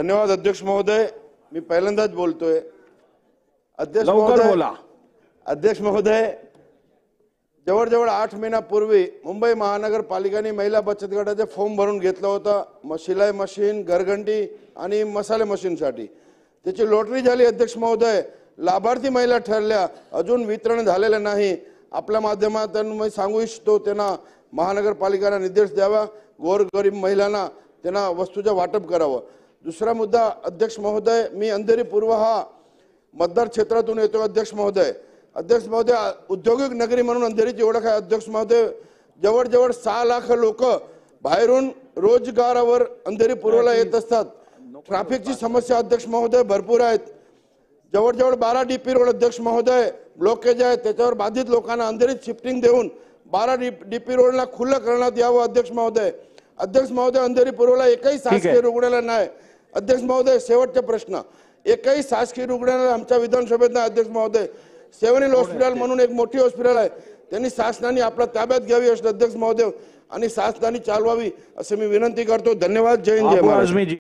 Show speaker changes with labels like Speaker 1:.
Speaker 1: धन्यवाद अध्यक्ष महोदय। मी पहिल्यांदाच बोलतोय। अध्यक्ष
Speaker 2: लवकर
Speaker 1: महोदय
Speaker 2: बोला।
Speaker 1: अध्यक्ष महोदय, जवळजवळ 8 महिन्यापूर्वी मुंबई महानगरपालिकेने महिला बचत गटाचे फॉर्म भरून घेतलं होतं, शिलाई मशीन, घरघंटी आणि मसाले मशीनसाठी। त्याची लॉटरी झाली अध्यक्ष महोदय, लाभार्थी महिला ठरल्या, अजून वितरण झालेलं नाही। आपल्या माध्यमातून मी सांगू इच्छितो त्यांना महानगरपालिकेला निर्देश द्यावा, गोरगरीब महिलांना त्यांना वस्तूचं वाटप करावं। दुसरा मुद्दा अध्यक्ष महोदय, मी अंधेरी पूर्व हा मतदार क्षेत्रातून येतो अध्यक्ष महोदय। अध्यक्ष महोदय, औद्योगिक नगरी म्हणून अंधेरीची ओळख आहे अध्यक्ष महोदय। जवळजवळ 6 लाख लोक बाहेरून रोजगारावर अंधेरी पूर्वला येत असतात। ट्रॅफिकची समस्या अध्यक्ष महोदय भरपूर आहेत। जवळजवळ 12 डीपी रोड अध्यक्ष महोदय ब्लॉकेज आहे, त्याच्यावर बाधित लोकांना अंधेरीत शिफ्टिंग देऊन 12 डीपी रोडला खुलं करण्यात यावं अध्यक्ष महोदय। अध्यक्ष महोदय, अंधेरी पूर्वला एकही शासकीय रुग्णालय नाही अध्यक्ष महोदय। शेवटचा प्रश्न, एकही शासकीय रुग्णालय आमच्या विधानसभेत नाही अध्यक्ष महोदय। सेव्हन हिल हॉस्पिटल म्हणून एक मोठी हॉस्पिटल आहे, त्यांनी शासनाने आपल्या ताब्यात घ्यावी अध्यक्ष महोदय आणि शासनाने चालवावी असे मी विनंती करतो। धन्यवाद। जय हिंद, जय महाराष्ट्र।